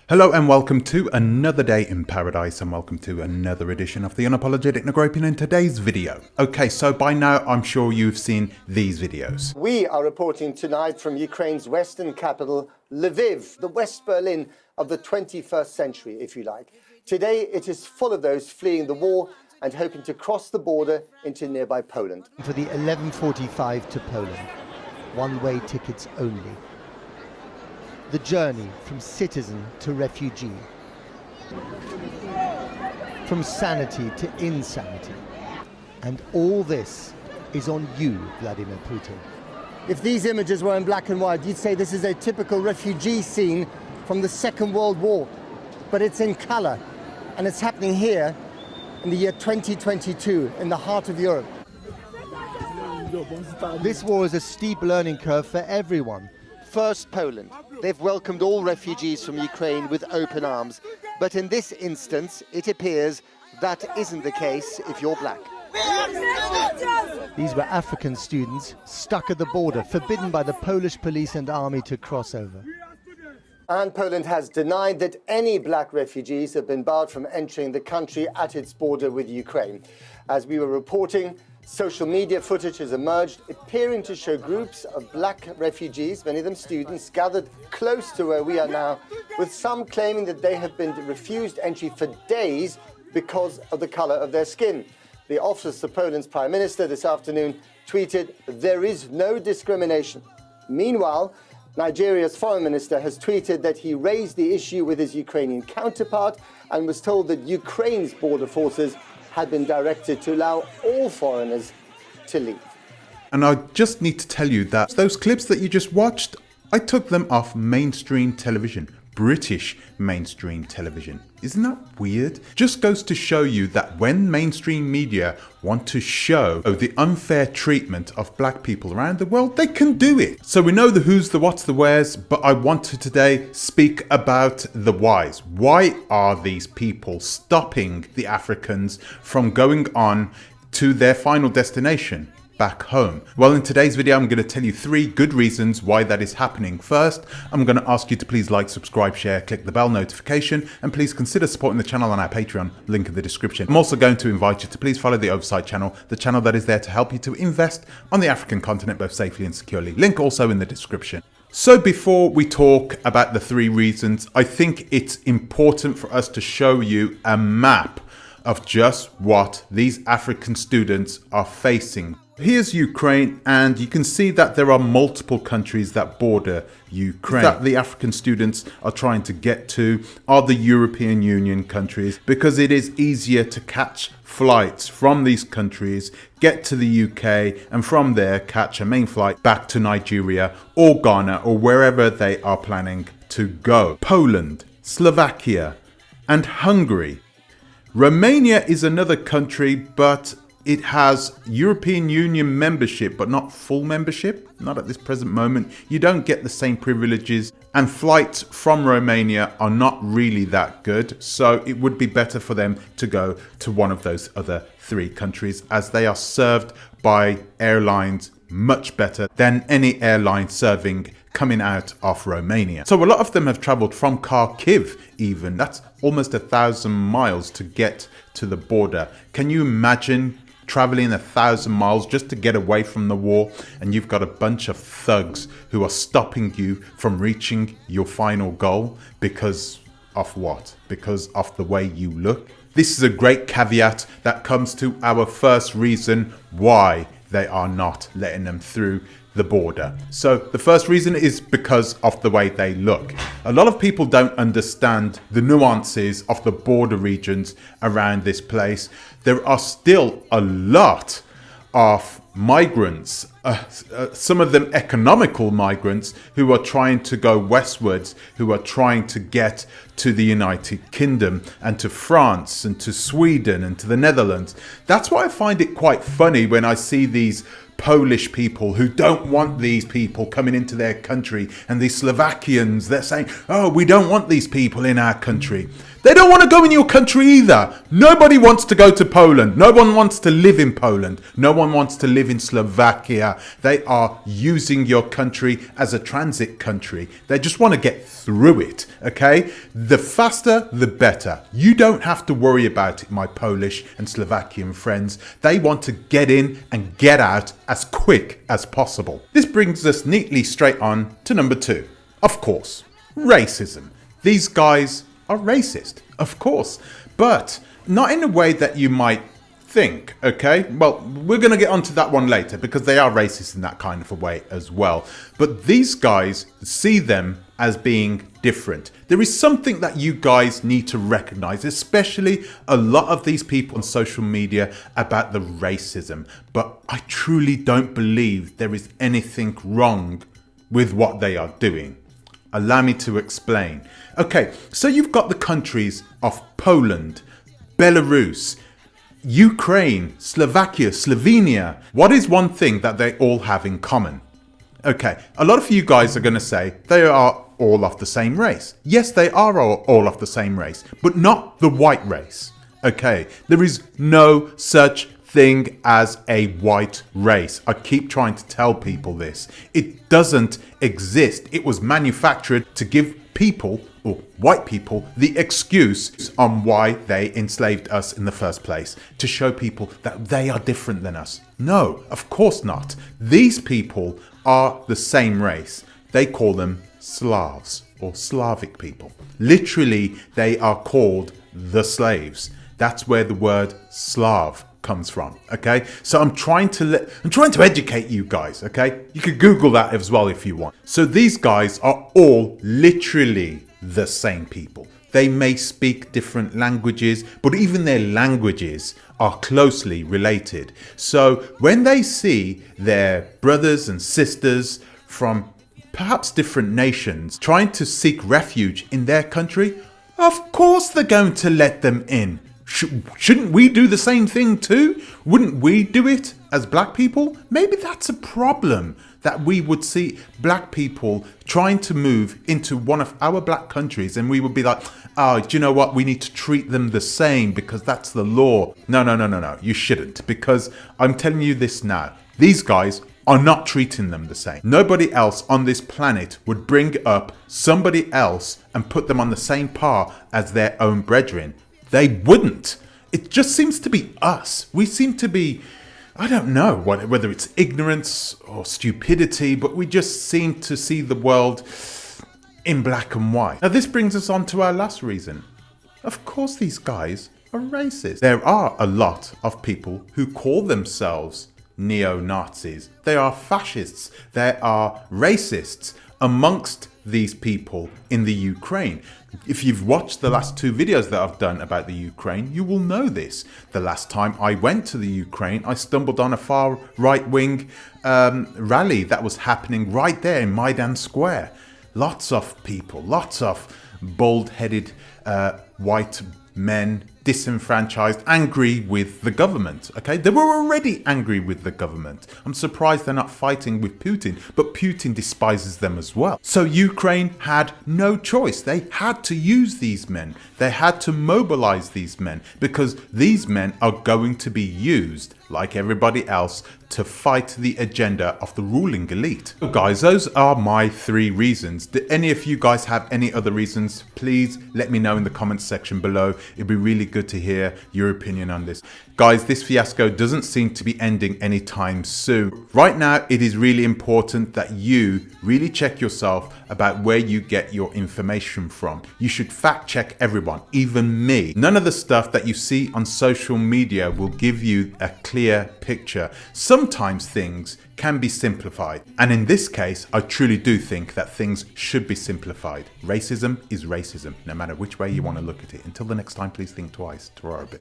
Hello and welcome to another day in paradise, and welcome to another edition of the Unapologetic Negropian in today's video. Okay, so by now I'm sure you've seen these videos. We are reporting tonight from Ukraine's western capital, Lviv, the West Berlin of the 21st century, if you like. Today it is full of those fleeing the war and hoping to cross the border into nearby Poland. For the 11:45 to Poland, one-way tickets only. The journey from citizen to refugee, from sanity to insanity. And all this is on you, Vladimir Putin. If these images were in black and white, you'd say this is a typical refugee scene from the Second World War. But it's in color, and it's happening here in the year 2022, in the heart of Europe. This war is a steep learning curve for everyone. First, Poland. They've welcomed all refugees from Ukraine with open arms. But in this instance, it appears that isn't the case if you're black. These were African students stuck at the border, forbidden by the Polish police and army to cross over. And Poland has denied that any black refugees have been barred from entering the country at its border with Ukraine. As we were reporting, social media footage has emerged appearing to show groups of black refugees, many of them students, gathered close to where we are now, with some claiming that they have been refused entry for days because of the color of their skin. The Office of Poland's Prime Minister this afternoon tweeted, "There is no discrimination." Meanwhile, Nigeria's foreign minister has tweeted that he raised the issue with his Ukrainian counterpart and was told that Ukraine's border forces had been directed to allow all foreigners to leave. And I just need to tell you that those clips that you just watched, I took them off mainstream television, British mainstream television. Isn't that weird? Just goes to show you that when mainstream media want to show the unfair treatment of black people around the world, they can do it. So we know the who's, the what's, the where's, but I want to today speak about the whys. Why are these people stopping the Africans from going on to their final destination? Back home? Well, in today's video, I'm going to tell you 3 good reasons why that is happening. First, I'm going to ask you to please like, subscribe, share, click the bell notification, and please consider supporting the channel on our Patreon, link in the description. I'm also going to invite you to please follow the Oversight channel, the channel that is there to help you to invest on the African continent both safely and securely. Link also in the description. So before we talk about the 3 reasons, I think it's important for us to show you a map of just what these African students are facing. Here's Ukraine, and you can see that there are multiple countries that border Ukraine that the African students are trying to get to are the European Union countries, because it is easier to catch flights from these countries, get to the UK, and from there catch a main flight back to Nigeria or Ghana or wherever they are planning to go. Poland, Slovakia, and Hungary. Romania is another country, but it has European Union membership, but not full membership, not at this present moment. You don't get the same privileges, and flights from Romania are not really that good. So it would be better for them to go to one of those other 3 countries, as they are served by airlines much better than any airline serving coming out of Romania. So a lot of them have traveled from Kharkiv even. That's almost 1,000 miles to get to the border. Can you imagine traveling 1,000 miles just to get away from the war, and you've got a bunch of thugs who are stopping you from reaching your final goal because of what? Because of the way you look? This is a great caveat that comes to our first reason why they are not letting them through the border. So the first reason is because of the way they look. A lot of people don't understand the nuances of the border regions around this place. There are still a lot of migrants, some of them economical migrants, who are trying to go westwards, who are trying to get to the United Kingdom and to France and to Sweden and to the Netherlands. That's why I find it quite funny when I see these Polish people who don't want these people coming into their country, and these Slovakians, they're saying, oh, we don't want these people in our country. They don't want to go in your country either. Nobody wants to go to Poland. No one wants to live in Poland. No one wants to live in Slovakia. They are using your country as a transit country. They just want to get through it, okay? The faster, the better. You don't have to worry about it, my Polish and Slovakian friends. They want to get in and get out as quick as possible. This brings us neatly straight on to number 2. Of course, racism. These guys are racist, of course, but not in a way that you might think, okay? Well, we're going to get onto that one later because they are racist in that kind of a way as well. But these guys see them as being different. There is something that you guys need to recognize, especially a lot of these people on social media about the racism. But I truly don't believe there is anything wrong with what they are doing. Allow me to explain. Okay, so you've got the countries of Poland, Belarus, Ukraine, Slovakia, Slovenia. What is one thing that they all have in common? Okay, a lot of you guys are going to say they are all of the same race. Yes, they are all of the same race, but not the white race. Okay, there is no such thing as a white race. I keep trying to tell people this. It doesn't exist. It was manufactured to give people, or white people, the excuse on why they enslaved us in the first place, to show people that they are different than us. No, of course not. These people are the same race. They call them Slavs or Slavic people. Literally, they are called the slaves. That's where the word Slav comes from. Okay, so I'm trying to educate you guys. Okay, you could Google that as well if you want. So these guys are all literally the same people. They may speak different languages, but even their languages are closely related. So when they see their brothers and sisters from perhaps different nations trying to seek refuge in their country, of course they're going to let them in. Shouldn't we do the same thing too? Wouldn't we do it as black people? Maybe that's a problem, that we would see black people trying to move into one of our black countries and we would be like, oh, do you know what? We need to treat them the same because that's the law. No. You shouldn't, because I'm telling you this now. These guys are not treating them the same. Nobody else on this planet would bring up somebody else and put them on the same par as their own brethren. They wouldn't. It just seems to be us. We seem to be, I don't know whether it's ignorance or stupidity, but we just seem to see the world in black and white. Now this brings us on to our last reason. Of course these guys are racist. There are a lot of people who call themselves neo-Nazis. They are fascists. They are racists amongst these people in the Ukraine. If you've watched the last 2 videos that I've done about the Ukraine, you will know this. The last time I went to the Ukraine, I stumbled on a far right-wing rally that was happening right there in Maidan Square. Lots of people, lots of bald-headed white men, disenfranchised, angry with the government. Okay, they were already angry with the government. I'm surprised they're not fighting with Putin, but Putin despises them as well. So Ukraine had no choice. They had to use these men. They had to mobilize these men because these men are going to be used, like everybody else, to fight the agenda of the ruling elite. So guys, those are my 3 reasons. Do any of you guys have any other reasons? Please let me know in the comments section below. It'd be really good to hear your opinion on this. Guys, this fiasco doesn't seem to be ending anytime soon. Right now, it is really important that you really check yourself about where you get your information from. You should fact check everyone, even me. None of the stuff that you see on social media will give you a clear picture. Sometimes things can be simplified. And in this case, I truly do think that things should be simplified. Racism is racism, no matter which way you want to look at it. Until the next time, please think twice. Torah a bit.